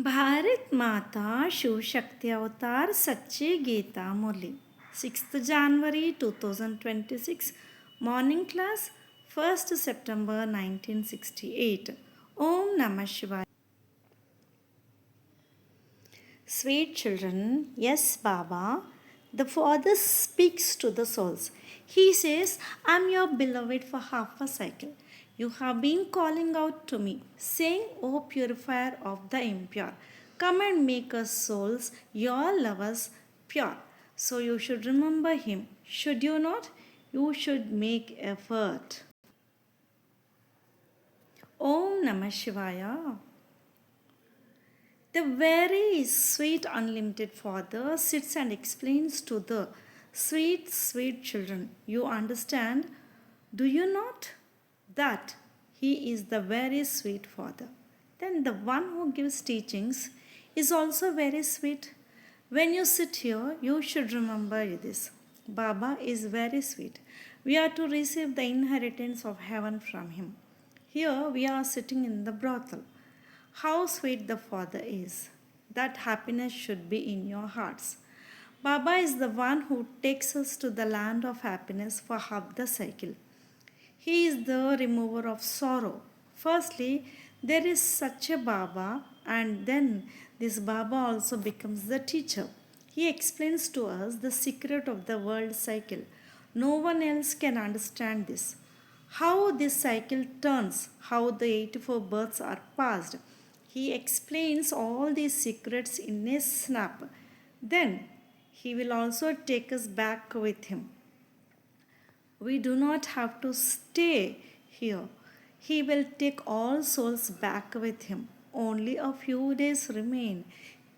भारत माता शिव शक्ति अवतार सच्ची गीता मुरली 6th January 2026 morning class 1st September 1968 Om Namah Shivaya. Sweet children, yes, Baba, the Father speaks to the souls. He says, I'm your beloved for half a cycle. You have been calling out to me, saying, O purifier of the impure, come and make us souls, your lovers, pure. So you should remember him. Should you not? You should make effort. Om Namah Shivaya. The very sweet unlimited Father sits and explains to the sweet, sweet children, you understand, do you not? That He is the very sweet Father. Then the one who gives teachings is also very sweet. When you sit here, you should remember this. Baba is very sweet. We are to receive the inheritance of heaven from Him. Here we are sitting in the brothel. How sweet the Father is. That happiness should be in your hearts. Baba is the one who takes us to the land of happiness for half the cycle. He is the remover of sorrow. Firstly, there is such a Baba, and then this Baba also becomes the teacher. He explains to us the secret of the world cycle. No one else can understand this. How this cycle turns, how the 84 births are passed. He explains all these secrets in a snap. Then he will also take us back with him. We do not have to stay here. He will take all souls back with him. Only a few days remain.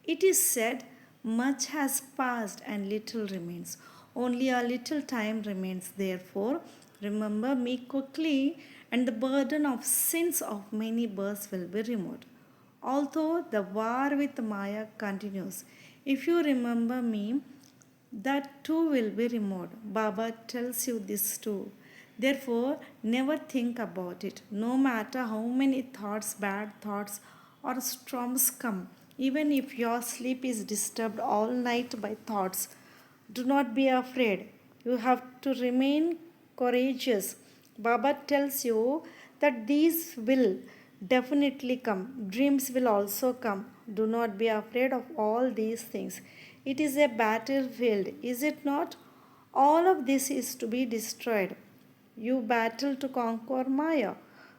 It is said, much has passed and little remains. Only a little time remains. Therefore, remember me quickly, and the burden of sins of many births will be removed. Although the war with Maya continues, if you remember me, that too will be removed. Baba tells you this too. Therefore, never think about it. No matter how many thoughts, bad thoughts, or storms come, even if your sleep is disturbed all night by thoughts, do not be afraid. You have to remain courageous. Baba tells you that these will definitely come. Dreams will also come. Do not be afraid of all these things. It is a battlefield, is it not? All of this is to be destroyed. You battle to conquer Maya.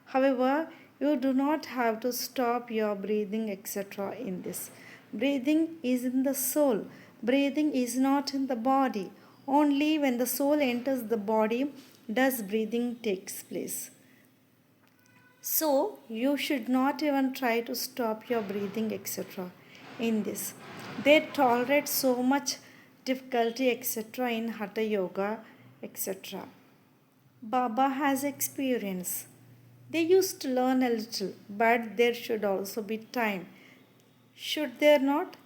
However, you do not have to stop your breathing, etc. in this. Breathing is in the soul. Breathing is not in the body. Only when the soul enters the body does breathing takes place. So, you should not even try to stop your breathing, etc. in this. They tolerate so much difficulty, etc. in Hatha Yoga, etc. Baba has experience. They used to learn a little, but there should also be time. Should there not?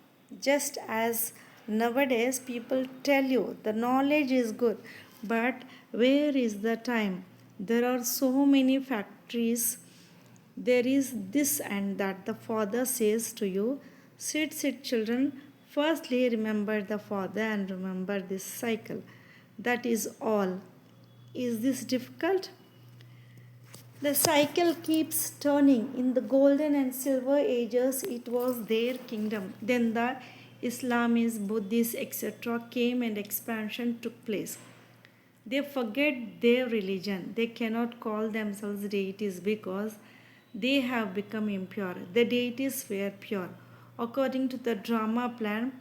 Just as nowadays people tell you the knowledge is good, but where is the time? There are so many factories, there is this and that. The Father says to you, sit, sit, children. Firstly, remember the Father and remember this cycle. That is all. Is this difficult? The cycle keeps turning. In the golden and silver ages, it was their kingdom. Then the Islamists, Buddhists, etc. came and expansion took place. They forget their religion. They cannot call themselves deities because they have become impure. The deities were pure. According to the drama plan,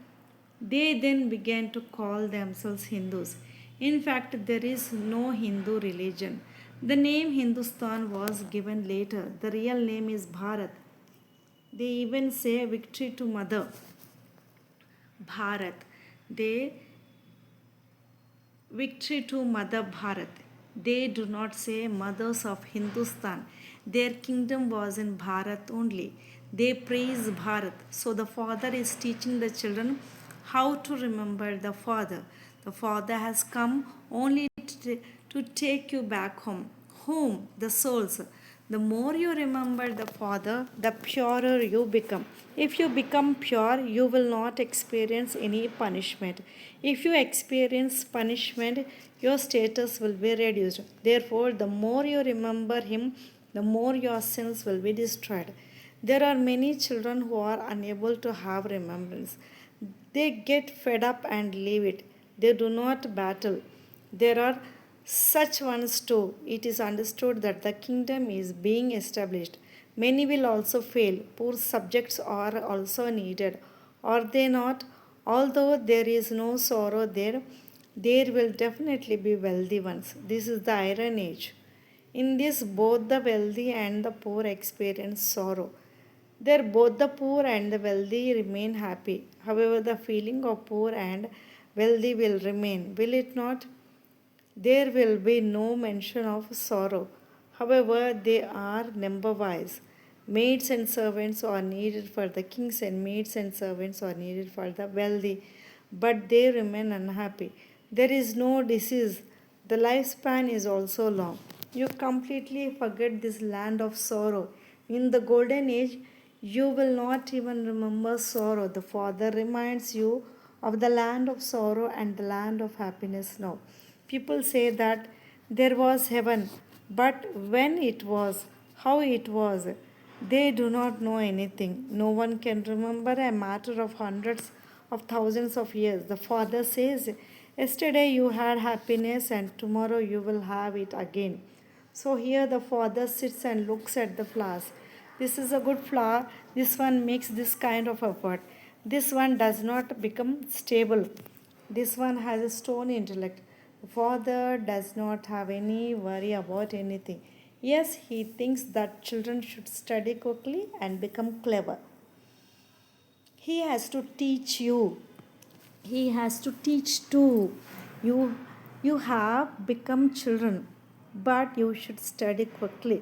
they then began to call themselves Hindus. In fact, there is no Hindu religion. The name Hindustan was given later. The real name is Bharat. They even say victory to mother. Bharat. They victory to Mother Bharat. They do not say mothers of Hindustan. Their kingdom was in Bharat only. They praise Bharat. So the Father is teaching the children how to remember the Father. The Father has come only to take you back home. Home, the souls. The more you remember the Father, the purer you become. If you become pure, you will not experience any punishment. If you experience punishment, your status will be reduced. Therefore, the more you remember Him, the more your sins will be destroyed. There are many children who are unable to have remembrance. They get fed up and leave it. They do not battle. There are such ones too. It is understood that the kingdom is being established. Many will also fail. Poor subjects are also needed. Are they not? Although there is no sorrow there, there will definitely be wealthy ones. This is the iron age. In this, both the wealthy and the poor experience sorrow. There, both the poor and the wealthy remain happy. However, the feeling of poor and wealthy will remain, will it not? There will be no mention of sorrow. However, they are number wise. Maids and servants are needed for the kings, and maids and servants are needed for the wealthy, but they remain unhappy. There is no disease. The lifespan is also long. You completely forget this land of sorrow. In the golden age, you will not even remember sorrow. The Father reminds you of the land of sorrow and the land of happiness now. People say that there was heaven, but when it was, how it was, they do not know anything. No one can remember a matter of hundreds of thousands of years. The Father says, yesterday you had happiness and tomorrow you will have it again. So here the Father sits and looks at the flowers. This is a good flower. This one makes this kind of effort. This one does not become stable. This one has a stone intellect. The Father does not have any worry about anything. Yes, he thinks that children should study quickly and become clever. He has to teach you. He has to teach too. You, you have become children, but you should study quickly,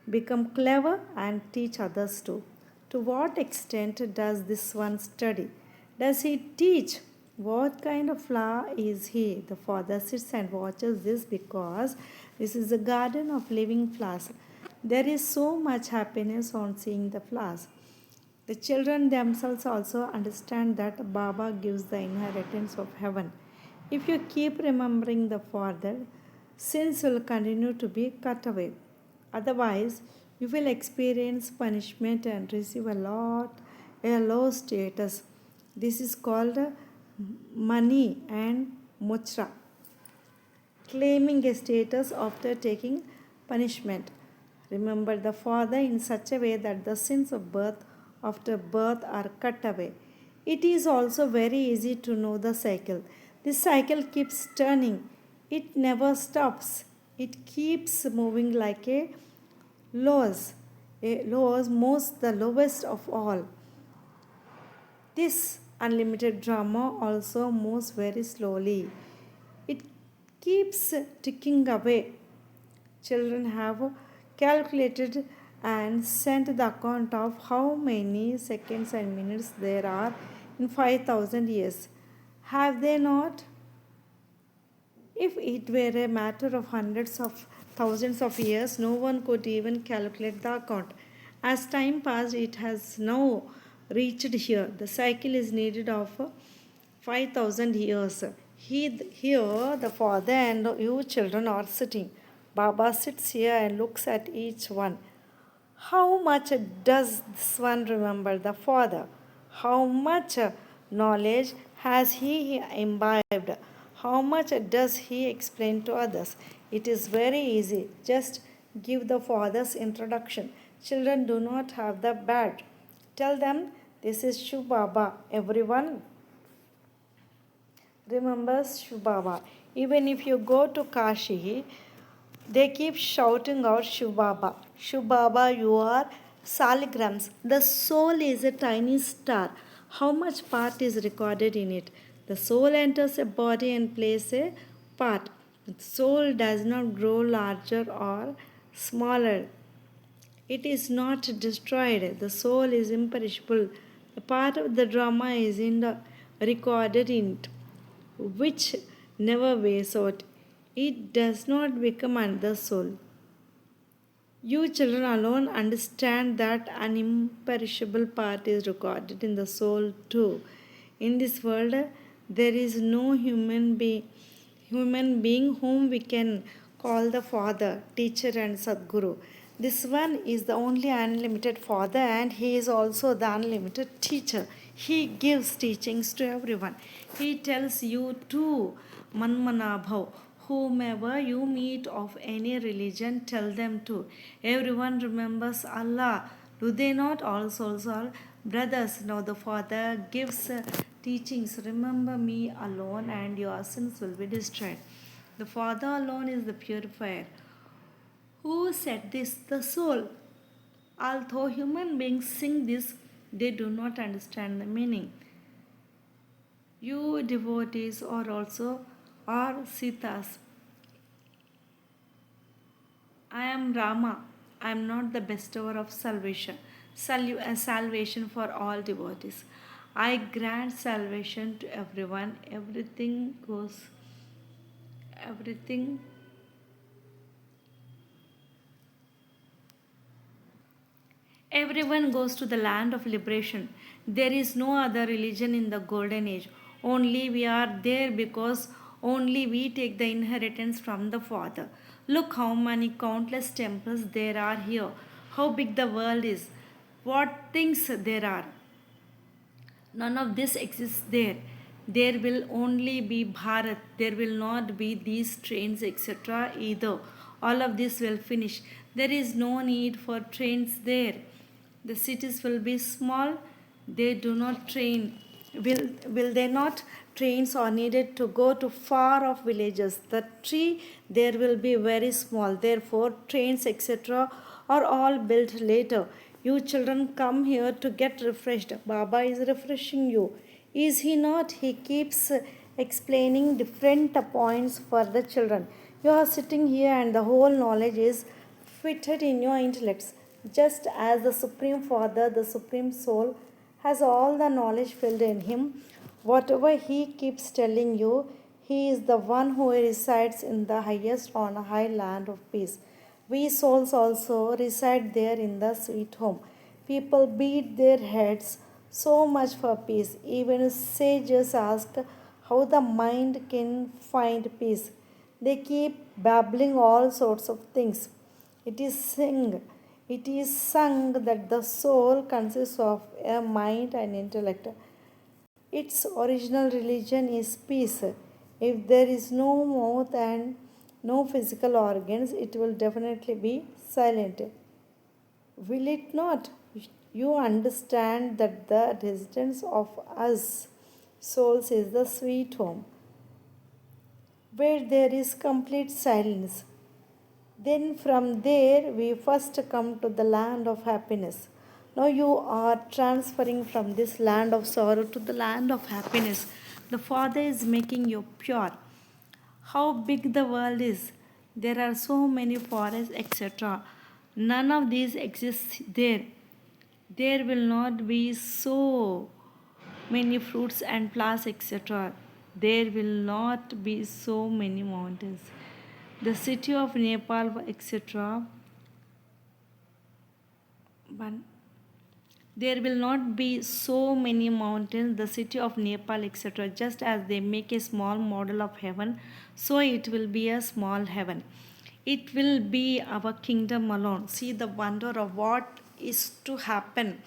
become clever, and teach others too. To what extent does this one study? Does he teach? What kind of flower is he? The Father sits and watches this because this is a garden of living flowers. There is so much happiness on seeing the flowers. The children themselves also understand that Baba gives the inheritance of heaven. If you keep remembering the Father, sins will continue to be cut away. Otherwise, you will experience punishment and receive a low status. This is called money and muchra, claiming a status after taking punishment. Remember the Father in such a way that the sins of birth after birth are cut away. It is also very easy to know the cycle. This cycle keeps turning, it never stops. It keeps moving like a lowest, most the lowest of all. This unlimited drama also moves very slowly. It keeps ticking away. Children have calculated and sent the account of how many seconds and minutes there are in 5,000 years. Have they not? If it were a matter of hundreds of thousands of years, no one could even calculate the account. As time passed, it has now reached here. The cycle is needed of 5,000 years. Here, the Father and you children are sitting. Baba sits here and looks at each one. How much does this one remember the Father? How much knowledge has he imbibed? How much does he explain to others? It is very easy. Just give the Father's introduction. Children do not have the badge. Tell them this is Shiv Baba. Everyone remembers Shiv Baba. Even if you go to Kashi, they keep shouting out Shiv Baba. Shiv Baba, you are saligrams. The soul is a tiny star. How much part is recorded in it? The soul enters a body and plays a part. The soul does not grow larger or smaller. It is not destroyed. The soul is imperishable. The part of the drama is recorded in it, which never wears out. It does not become another soul. You children alone understand that an imperishable part is recorded in the soul too. In this world, there is no human being whom we can call the Father, Teacher, and Sadguru. This one is the only unlimited Father, and He is also the unlimited Teacher. He gives teachings to everyone. He tells you to Manmanabhav. Whomever you meet of any religion, tell them to. Everyone remembers Allah. Do they not? All souls are brothers. Now the Father gives teachings. Remember me alone, and your sins will be destroyed. The Father alone is the purifier. Who said this? The soul. Although human beings sing this, they do not understand the meaning. You devotees are Sitas. I am Rama. I am not the bestower of salvation. Salvation for all devotees. I grant salvation to everyone. Everything Everyone goes to the land of liberation. There is no other religion in the golden age. Only we are there because only we take the inheritance from the Father. Look how many countless temples there are here. How big the world is. What things there are. None of this exists there. There will only be Bharat. There will not be these trains, etc. either. All of this will finish. There is no need for trains there. The cities will be small. They do not train. Will they not? Trains are needed to go to far off villages. The tree there will be very small. Therefore, trains, etc., are all built later. You children come here to get refreshed. Baba is refreshing you. Is he not? He keeps explaining different points for the children. You are sitting here and the whole knowledge is fitted in your intellects. Just as the Supreme Father, the Supreme Soul, has all the knowledge filled in him, whatever he keeps telling you, he is the one who resides in the highest on a high land of peace. We souls also reside there in the sweet home. People beat their heads so much for peace. Even sages ask how the mind can find peace. They keep babbling all sorts of things. It is sing. It is sung that the soul consists of a mind and intellect. Its original religion is peace. If there is no mouth and no physical organs, it will definitely be silent. Will it not? You understand that the residence of us souls is the sweet home, where there is complete silence. Then from there we first come to the land of happiness. Now you are transferring from this land of sorrow to the land of happiness. The Father is making you pure. How big the world is. There are so many forests, etc. None of these exists there. There will not be so many fruits and flowers, etc. There will not be so many mountains. The city of Nepal, etc. But there will not be so many mountains, the city of Nepal, etc. Just as they make a small model of heaven, so it will be a small heaven. It will be our kingdom alone. See the wonder of what is to happen.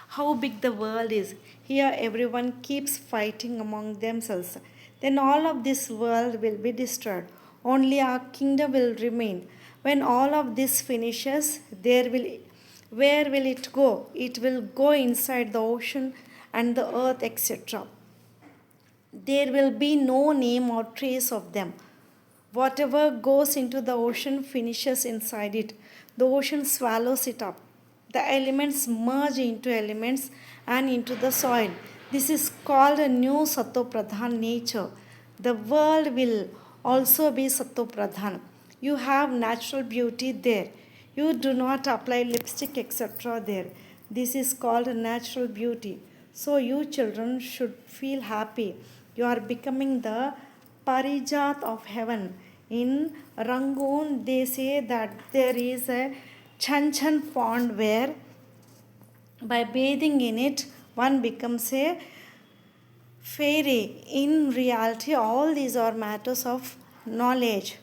How big the world is. Here everyone keeps fighting among themselves. Then all of this world will be destroyed. Only our kingdom will remain. When all of this finishes, where will it go? It will go inside the ocean and the earth, etc. There will be no name or trace of them. Whatever goes into the ocean finishes inside it. The ocean swallows it up. The elements merge into elements and into the soil. This is called a new Sattva-pradhan nature. The world will also be Sattva-pradhan. You have natural beauty there. You do not apply lipstick, etc. there. This is called natural beauty. So you children should feel happy. You are becoming the Parijat of heaven. In Rangoon, they say that there is a Chanchan pond where by bathing in it one becomes a fairy. In reality, all these are matters of knowledge.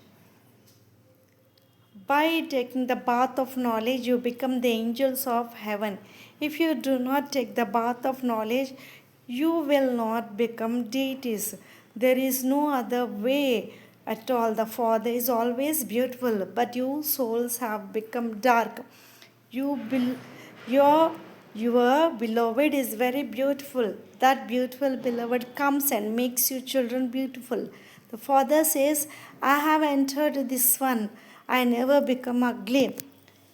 By taking the bath of knowledge, you become the angels of heaven. If you do not take the bath of knowledge, you will not become deities. There is no other way at all. The Father is always beautiful, but you souls have become dark. You bel your beloved is very beautiful. That beautiful beloved comes and makes you children beautiful. The Father says, I have entered this one. I never become ugly.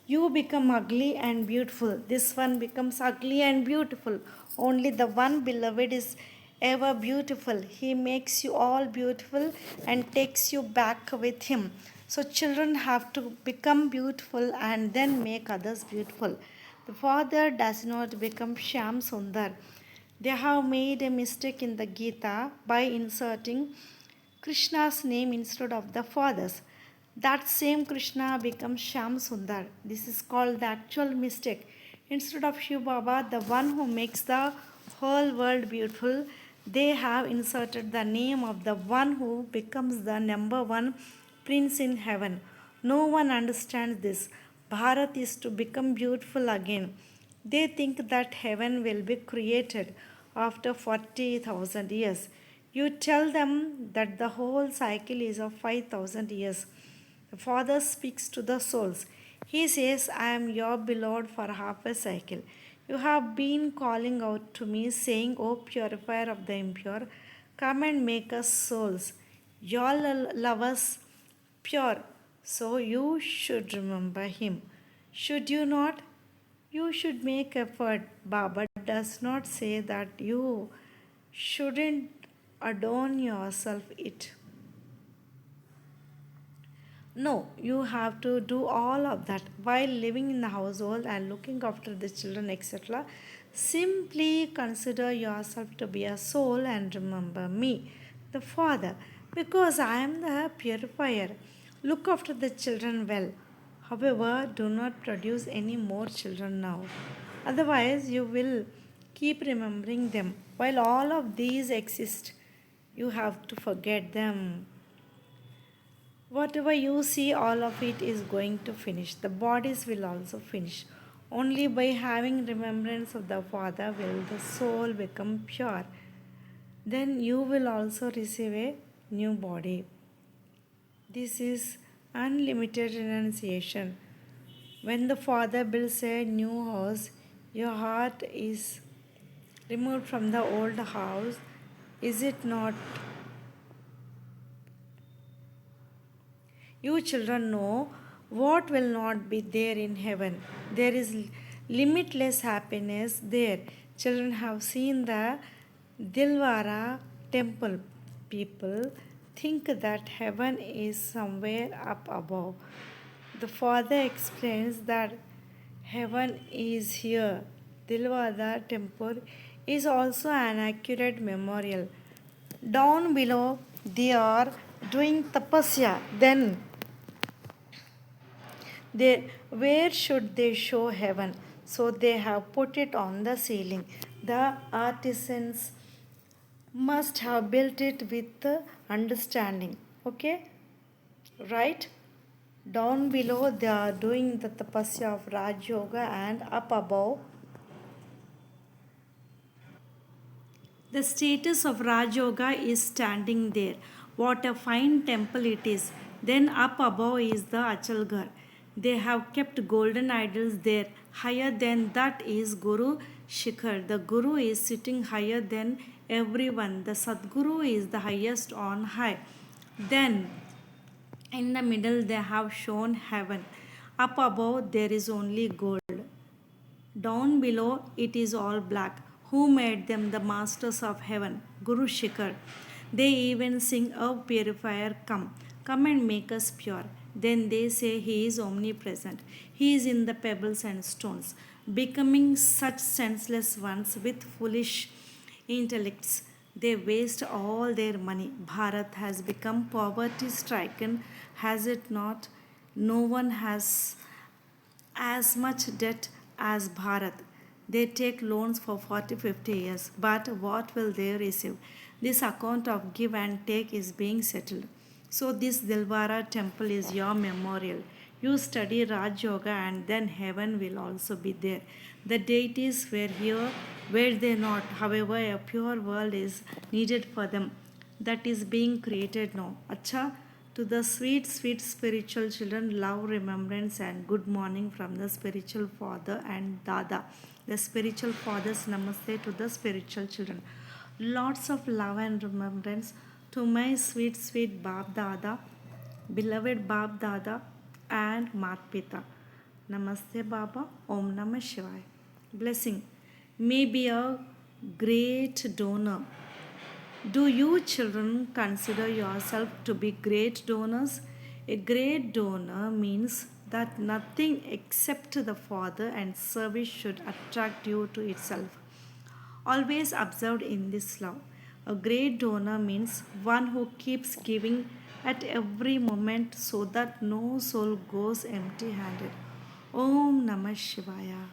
You become ugly and beautiful. This one becomes ugly and beautiful. Only the one beloved is ever beautiful. He makes you all beautiful and takes you back with him. So, children have to become beautiful and then make others beautiful. The father does not become Sham Sundar. They have made a mistake in the Geeta by inserting Krishna's name instead of the father's. That same Krishna becomes Sham Sundar. This is called the actual mistake. Instead of Shiv Baba, the one who makes the whole world beautiful, they have inserted the name of the one who becomes the number one prince in heaven. No one understands this. Bharat is to become beautiful again. They think that heaven will be created after 40,000 years. You tell them that the whole cycle is of 5,000 years. The Father speaks to the souls. He says, I am your beloved for half a cycle. You have been calling out to me, saying, O purifier of the impure, come and make us souls. Your love us pure. So you should remember him. Should you not? You should make effort. Baba does not say that you shouldn't adorn yourself it. No, you have to do all of that while living in the household and looking after the children, etc. Simply consider yourself to be a soul and remember me, the Father, because I am the purifier. Look after the children well. However, do not produce any more children now. Otherwise, you will keep remembering them. While all of these exist, you have to forget them. Whatever you see, all of it is going to finish. The bodies will also finish. Only by having remembrance of the Father will the soul become pure. Then you will also receive a new body. This is unlimited renunciation. When the Father builds a new house, your heart is removed from the old house. Is it not? You children know what will not be there in heaven. There is limitless happiness there. Children have seen the Dilwara temple. People think that heaven is somewhere up above. The Father explains that heaven is here. Dilwara temple is also an accurate memorial. Down below, they are doing tapasya. Then where should they show heaven? So they have put it on the ceiling. The artisans must have built it with understanding. Okay? Right? Down below they are doing the tapasya of Raj Yoga, and up above the status of Raj Yoga is standing there. What a fine temple it is. Then up above is the Achalgar. They have kept golden idols there. Higher than that is Guru Shikhar. The Guru is sitting higher than everyone. The Sadguru is the highest on high. Then in the middle they have shown heaven. Up above there is only gold. Down below it is all black. Who made them the masters of heaven? Guru Shikhar. They even sing, O purifier, come. Come and make us pure. Then they say he is omnipresent. He is in the pebbles and stones. Becoming such senseless ones with foolish intellects, they waste all their money. Bharat has become poverty stricken, has it not? No one has as much debt as Bharat. They take loans for 40 50 years, but what will they receive? This account of give and take is being settled. So, this Dilwara temple is your memorial. You study Raj Yoga, and then heaven will also be there. The deities were here, were they not? However, a pure world is needed for them. That is being created now. Acha, to the sweet, sweet spiritual children, love, remembrance, and good morning from the spiritual father and Dada. The spiritual fathers, namaste to the spiritual children. Lots of love and remembrance to my sweet, sweet Bab Dada, beloved Bab Dada, and Mat Pita. Namaste Baba, Om Namah Shivaya. Blessing. May be a great donor. Do you children consider yourself to be great donors? A great donor means that nothing except the Father and service should attract you to itself. Always observed in this love. A great donor means one who keeps giving at every moment so that no soul goes empty handed. Om Namah Shivaya.